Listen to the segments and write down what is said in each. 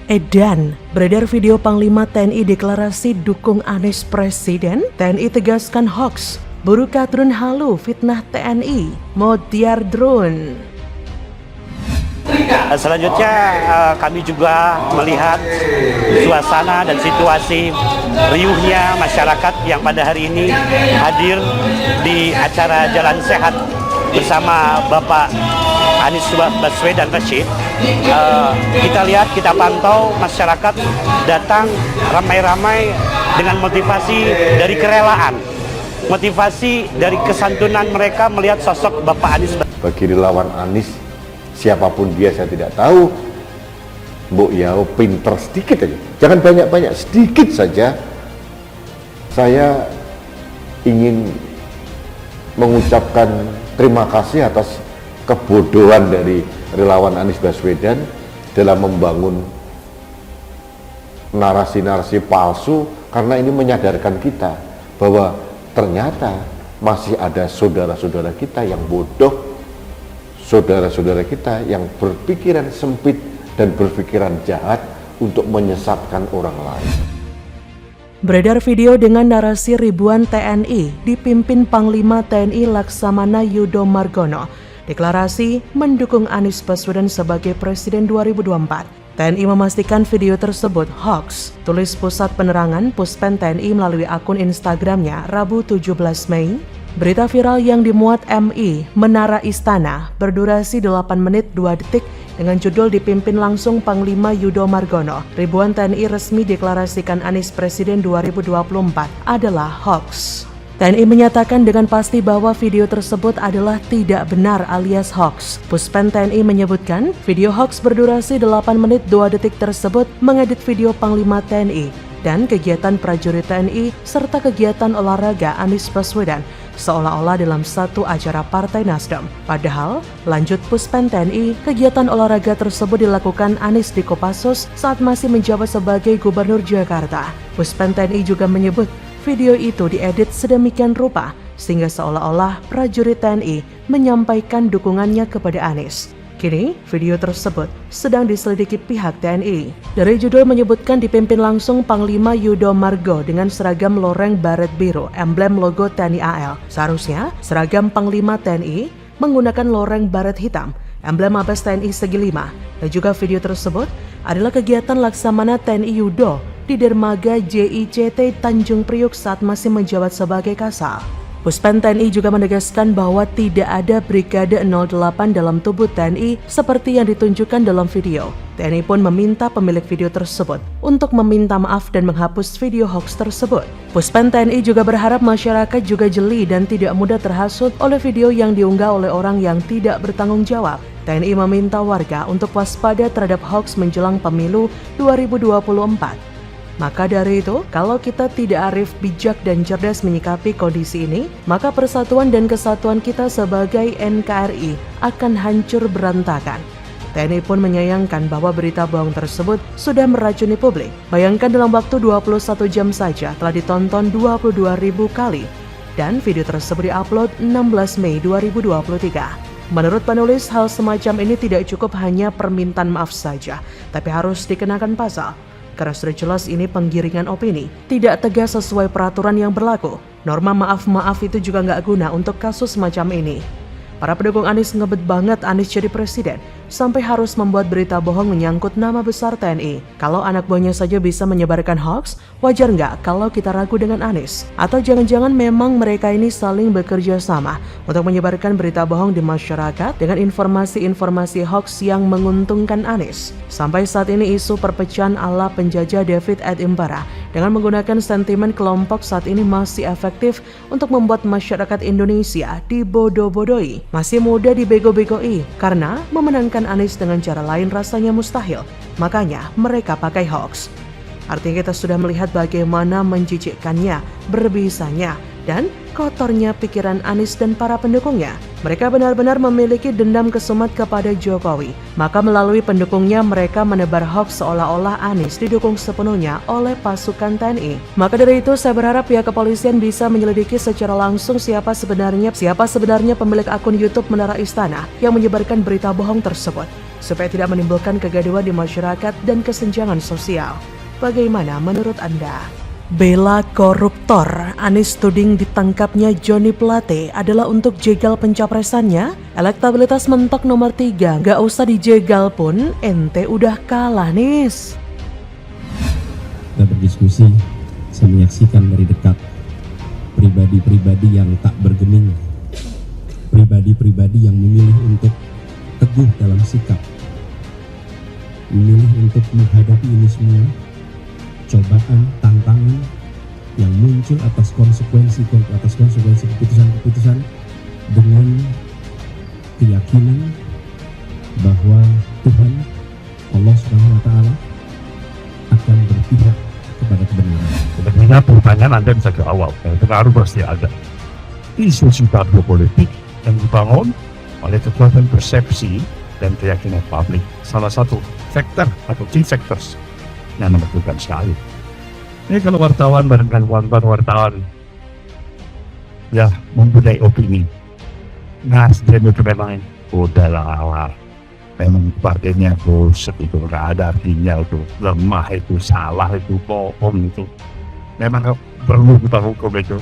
Edan, beredar video Panglima TNI deklarasi dukung Anies Presiden, TNI tegaskan hoax, buru kadrun halu fitnah TNI, Modiar drone. Selanjutnya kami juga melihat suasana dan situasi riuhnya masyarakat yang pada hari ini hadir di acara Jalan Sehat bersama Bapak Anies Baswedan Rashid. Kita lihat, kita pantau masyarakat datang ramai-ramai dengan motivasi dari kerelaan, motivasi dari kesantunan mereka melihat sosok Bapak Anies. Bagi relawan Anies, siapapun dia saya tidak tahu, Mbok Yao pinter sedikit aja, jangan banyak-banyak, sedikit saja. Saya ingin mengucapkan terima kasih atas kebodohan dari relawan Anies Baswedan dalam membangun narasi-narasi palsu, karena ini menyadarkan kita bahwa ternyata masih ada saudara-saudara kita yang bodoh, saudara-saudara kita yang berpikiran sempit dan berpikiran jahat untuk menyesatkan orang lain. Beredar video dengan narasi ribuan TNI dipimpin Panglima TNI Laksamana Yudo Margono deklarasi mendukung Anies Baswedan sebagai Presiden 2024. TNI memastikan video tersebut hoax, tulis Pusat Penerangan Puspen TNI melalui akun Instagramnya Rabu 17 Mei. Berita viral yang dimuat MI Menara Istana berdurasi 8 menit 2 detik dengan judul dipimpin langsung Panglima Yudo Margono. Ribuan TNI resmi deklarasikan Anies Presiden 2024 adalah hoax. TNI menyatakan dengan pasti bahwa video tersebut adalah tidak benar alias hoax. Puspen TNI menyebutkan video hoax berdurasi 8 menit 2 detik tersebut mengedit video Panglima TNI dan kegiatan prajurit TNI serta kegiatan olahraga Anies Baswedan seolah-olah dalam satu acara Partai Nasdem. Padahal, lanjut Puspen TNI, kegiatan olahraga tersebut dilakukan Anies di Kopassus saat masih menjabat sebagai Gubernur Jakarta. Puspen TNI juga menyebut video itu diedit sedemikian rupa sehingga seolah-olah prajurit TNI menyampaikan dukungannya kepada Anies. Kini, video tersebut sedang diselidiki pihak TNI. Dari judul menyebutkan dipimpin langsung Panglima Yudo Margo dengan seragam loreng baret biru, emblem logo TNI AL. Seharusnya, seragam Panglima TNI menggunakan loreng baret hitam, emblem Mabes TNI segi 5. Dan juga video tersebut adalah kegiatan Laksamana TNI Yudo di dermaga JICT Tanjung Priuk saat masih menjabat sebagai Kasal. Puspen TNI juga menegaskan bahwa tidak ada Brigade 08 dalam tubuh TNI seperti yang ditunjukkan dalam video. TNI pun meminta pemilik video tersebut untuk meminta maaf dan menghapus video hoax tersebut. Puspen TNI juga berharap masyarakat juga jeli dan tidak mudah terhasut oleh video yang diunggah oleh orang yang tidak bertanggung jawab. TNI meminta warga untuk waspada terhadap hoax menjelang pemilu 2024. Maka dari itu, kalau kita tidak arif, bijak, dan cerdas menyikapi kondisi ini, maka persatuan dan kesatuan kita sebagai NKRI akan hancur berantakan. TNI pun menyayangkan bahwa berita bohong tersebut sudah meracuni publik. Bayangkan dalam waktu 21 jam saja telah ditonton 22.000 kali, dan video tersebut diupload 16 Mei 2023. Menurut penulis, hal semacam ini tidak cukup hanya permintaan maaf saja, tapi harus dikenakan pasal. Karena sudah jelas ini penggiringan opini, tidak tegas sesuai peraturan yang berlaku. Norma maaf-maaf itu juga nggak guna untuk kasus semacam ini. Para pendukung Anies ngebet banget Anies jadi presiden, sampai harus membuat berita bohong menyangkut nama besar TNI. Kalau anak buahnya saja bisa menyebarkan hoax, wajar nggak kalau kita ragu dengan Anies? Atau jangan-jangan memang mereka ini saling bekerja sama untuk menyebarkan berita bohong di masyarakat dengan informasi-informasi hoax yang menguntungkan Anies? Sampai saat ini isu perpecahan ala penjajah David Attenborough dengan menggunakan sentimen kelompok saat ini masih efektif untuk membuat masyarakat Indonesia dibodoh-bodohi. Masih mudah dibego-begoi karena memenangkan Anies dengan cara lain rasanya mustahil. Makanya mereka pakai hoax. Artinya kita sudah melihat bagaimana menjijikkannya, berbisanya, dan kotornya pikiran Anies dan para pendukungnya. Mereka benar-benar memiliki dendam kesumat kepada Jokowi. Maka melalui pendukungnya mereka menebar hoax seolah-olah Anies didukung sepenuhnya oleh pasukan TNI. Maka dari itu saya berharap pihak kepolisian bisa menyelidiki secara langsung siapa sebenarnya pemilik akun YouTube Menara Istana yang menyebarkan berita bohong tersebut. supaya tidak menimbulkan kegaduhan di masyarakat dan kesenjangan sosial. Bagaimana menurut Anda? Bela koruptor, Anies tuding ditangkapnya Joni Plate adalah untuk jegal pencapresannya. Elektabilitas mentok nomor 3, gak usah dijegal pun, ente udah kalah Nis. Kita berdiskusi, saya menyaksikan dari dekat pribadi-pribadi yang tak bergeming, pribadi-pribadi yang memilih untuk teguh dalam sikap, memilih untuk menghadapi ini semua, cobaan, tantangan yang muncul atas konsekuensi keputusan-keputusan dengan keyakinan bahwa Tuhan Allah SWT akan berpihak kepada kebenaran. Sebenarnya pertanyaan Anda bisa ke awal, yang pengaruh pasti ada. Isu simpatik politik yang dibangun oleh kekuatan persepsi dan keyakinan publik. Salah satu faktor atau key factors yang menentukan sekali. Ini kalau wartawan barangkali wartawan ya mempunyai opini. Nasdem itu memang udah awal. Memang partainya busuk itu nggak ada artinya, itu lemah, itu salah, itu bohong, itu memang perlu kita hukum itu.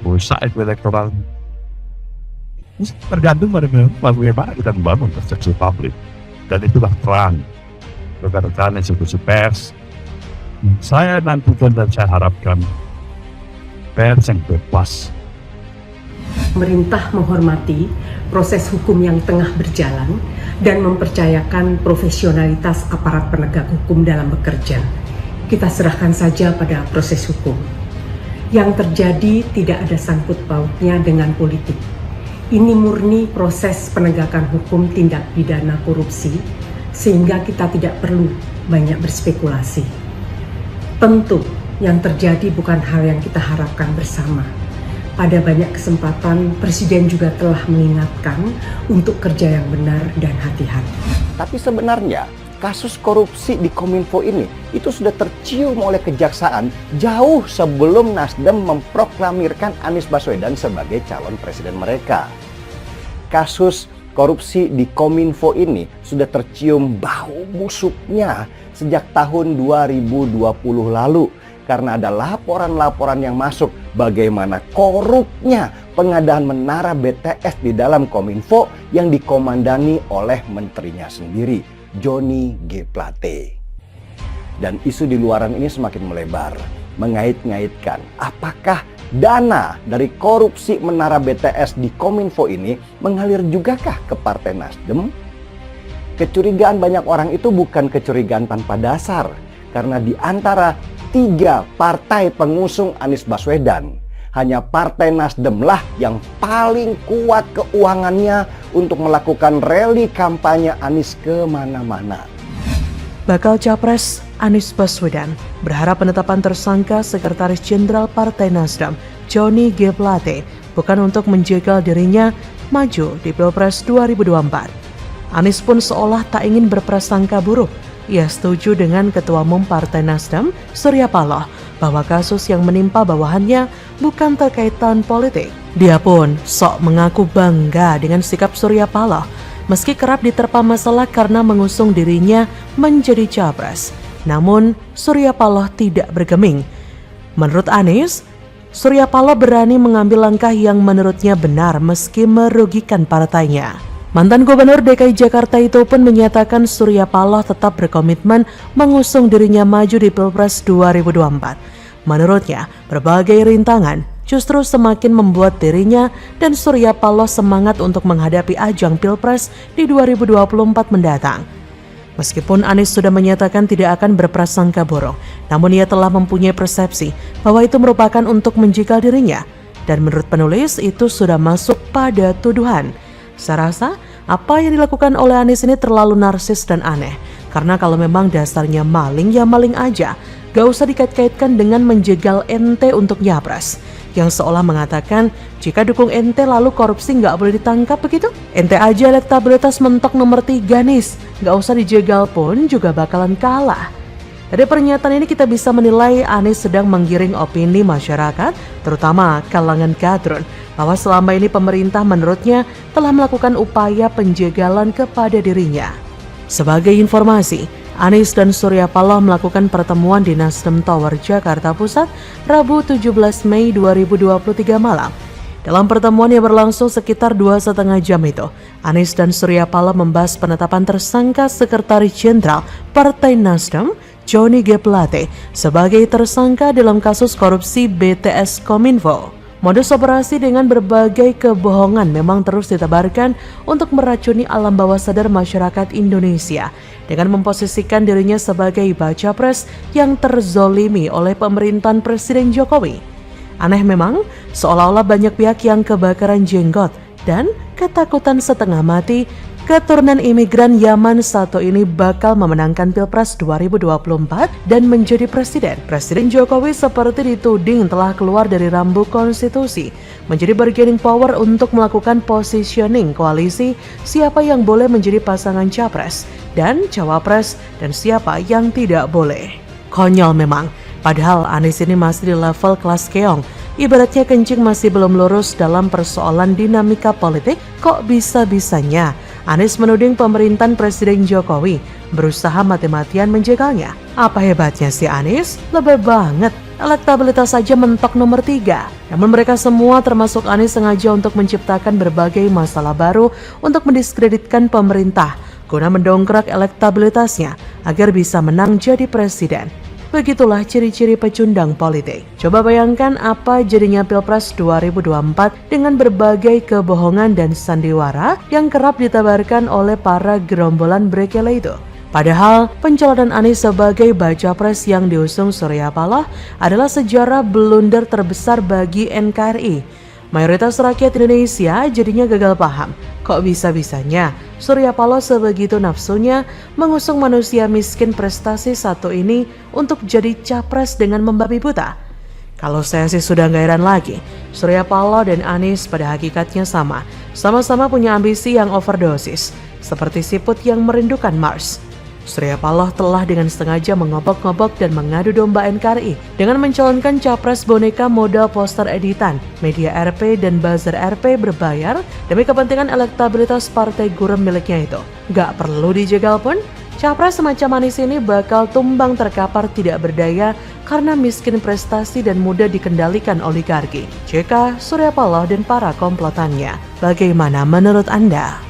Rusak itu elektoral. Tergantung pada bagaimana kita membangun persepsi publik, dan itulah peran rekan-rekan institusi pers. Saya nantikan dan saya harapkan pers yang bebas. Pemerintah menghormati proses hukum yang tengah berjalan dan mempercayakan profesionalitas aparat penegak hukum dalam bekerja. Kita serahkan saja pada proses hukum. Yang terjadi tidak ada sangkut pautnya dengan politik. Ini murni proses penegakan hukum tindak pidana korupsi, sehingga kita tidak perlu banyak berspekulasi. Tentu yang terjadi bukan hal yang kita harapkan bersama. Pada banyak kesempatan, Presiden juga telah mengingatkan untuk kerja yang benar dan hati-hati. Tapi sebenarnya kasus korupsi di Kominfo ini itu sudah tercium oleh kejaksaan jauh sebelum Nasdem memproklamirkan Anies Baswedan sebagai calon presiden mereka. Kasus korupsi di Kominfo ini sudah tercium bau busuknya sejak tahun 2020 lalu. Karena ada laporan-laporan yang masuk bagaimana korupnya pengadaan menara BTS di dalam Kominfo yang dikomandani oleh menterinya sendiri, Joni G. Plate. Dan isu di luaran ini semakin melebar, mengait-ngaitkan apakah dana dari korupsi menara BTS di Kominfo ini mengalir jugakah ke Partai Nasdem? Kecurigaan banyak orang itu bukan kecurigaan tanpa dasar, karena di antara 3 partai pengusung Anies Baswedan, hanya Partai Nasdem lah yang paling kuat keuangannya untuk melakukan rally kampanye Anies kemana-mana. Bakal Capres Anies Baswedan berharap penetapan tersangka Sekretaris Jenderal Partai Nasdem, Joni G. Plate, bukan untuk menjegal dirinya maju di Pilpres 2024. Anies pun seolah tak ingin berprasangka buruk. Ia setuju dengan Ketua Umum Partai Nasdem, Surya Paloh, bahwa kasus yang menimpa bawahannya bukan terkait tahun politik. Dia pun sok mengaku bangga dengan sikap Surya Paloh, meski kerap diterpa masalah karena mengusung dirinya menjadi capres. Namun, Surya Paloh tidak bergeming. Menurut Anies, Surya Paloh berani mengambil langkah yang menurutnya benar meski merugikan partainya. Mantan Gubernur DKI Jakarta itu pun menyatakan Surya Paloh tetap berkomitmen mengusung dirinya maju di Pilpres 2024. Menurutnya, berbagai rintangan justru semakin membuat dirinya dan Surya Paloh semangat untuk menghadapi ajang Pilpres di 2024 mendatang. Meskipun Anies sudah menyatakan tidak akan berprasangka buruk, namun ia telah mempunyai persepsi bahwa itu merupakan untuk menjegal dirinya. Dan menurut penulis itu sudah masuk pada tuduhan. Saya rasa apa yang dilakukan oleh Anies ini terlalu narsis dan aneh. Karena kalau memang dasarnya maling, ya maling aja. Gak usah dikait-kaitkan dengan menjegal ente untuk nyapres. Yang seolah mengatakan jika dukung ente lalu korupsi gak boleh ditangkap begitu. Ente aja elektabilitas mentok nomor 3 nis. Gak usah dijegal pun juga bakalan kalah. Dari pernyataan ini kita bisa menilai Anies sedang menggiring opini masyarakat, terutama kalangan kadrun, bahwa selama ini pemerintah menurutnya telah melakukan upaya penjagalan kepada dirinya. Sebagai informasi, Anies dan Surya Paloh melakukan pertemuan di Nasdem Tower Jakarta Pusat Rabu 17 Mei 2023 malam. Dalam pertemuan yang berlangsung sekitar 2,5 jam itu, Anies dan Surya Paloh membahas penetapan tersangka Sekretaris Jenderal Partai Nasdem, Johnny G. Plate, sebagai tersangka dalam kasus korupsi BTS Kominfo. Modus operasi dengan berbagai kebohongan memang terus ditebarkan untuk meracuni alam bawah sadar masyarakat Indonesia dengan memposisikan dirinya sebagai baca pres yang terzolimi oleh pemerintahan Presiden Jokowi. Aneh memang, seolah-olah banyak pihak yang kebakaran jenggot dan ketakutan setengah mati keturunan imigran Yaman satu ini bakal memenangkan Pilpres 2024 dan menjadi presiden. Presiden Jokowi seperti dituding telah keluar dari rambut konstitusi, menjadi bargaining power untuk melakukan positioning koalisi siapa yang boleh menjadi pasangan capres dan cawapres dan siapa yang tidak boleh. Konyol memang. Padahal Anies ini masih di level kelas keong. Ibaratnya kencing masih belum lurus dalam persoalan dinamika politik, kok bisa-bisanya Anies menuding pemerintahan Presiden Jokowi berusaha mati-matian menjegalnya. Apa hebatnya si Anies? Lebih banget. Elektabilitas saja mentok nomor 3. Namun mereka semua termasuk Anies sengaja untuk menciptakan berbagai masalah baru untuk mendiskreditkan pemerintah guna mendongkrak elektabilitasnya agar bisa menang jadi presiden. Begitulah ciri-ciri pecundang politik. Coba bayangkan apa jadinya Pilpres 2024 dengan berbagai kebohongan dan sandiwara yang kerap ditebarkan oleh para gerombolan Brekele itu. Padahal pencalonan Anies sebagai baca pres yang diusung Surya Paloh adalah sejarah blunder terbesar bagi NKRI. Mayoritas rakyat Indonesia jadinya gagal paham. Kok bisa-bisanya Surya Paloh sebegitu nafsunya mengusung manusia miskin prestasi satu ini untuk jadi capres dengan membabi buta? Kalau saya sih sudah gak heran lagi. Surya Paloh dan Anies pada hakikatnya sama-sama punya ambisi yang overdosis, seperti siput yang merindukan Mars. Surya Paloh telah dengan sengaja mengobok-ngobok dan mengadu domba NKRI dengan mencalonkan capres boneka modal poster editan, media RP dan buzzer RP berbayar demi kepentingan elektabilitas partai gurem miliknya itu. Gak perlu dijegal pun, capres semacam Anies ini bakal tumbang terkapar tidak berdaya karena miskin prestasi dan mudah dikendalikan oligarki. JK, Surya Paloh dan para komplotannya. Bagaimana menurut Anda?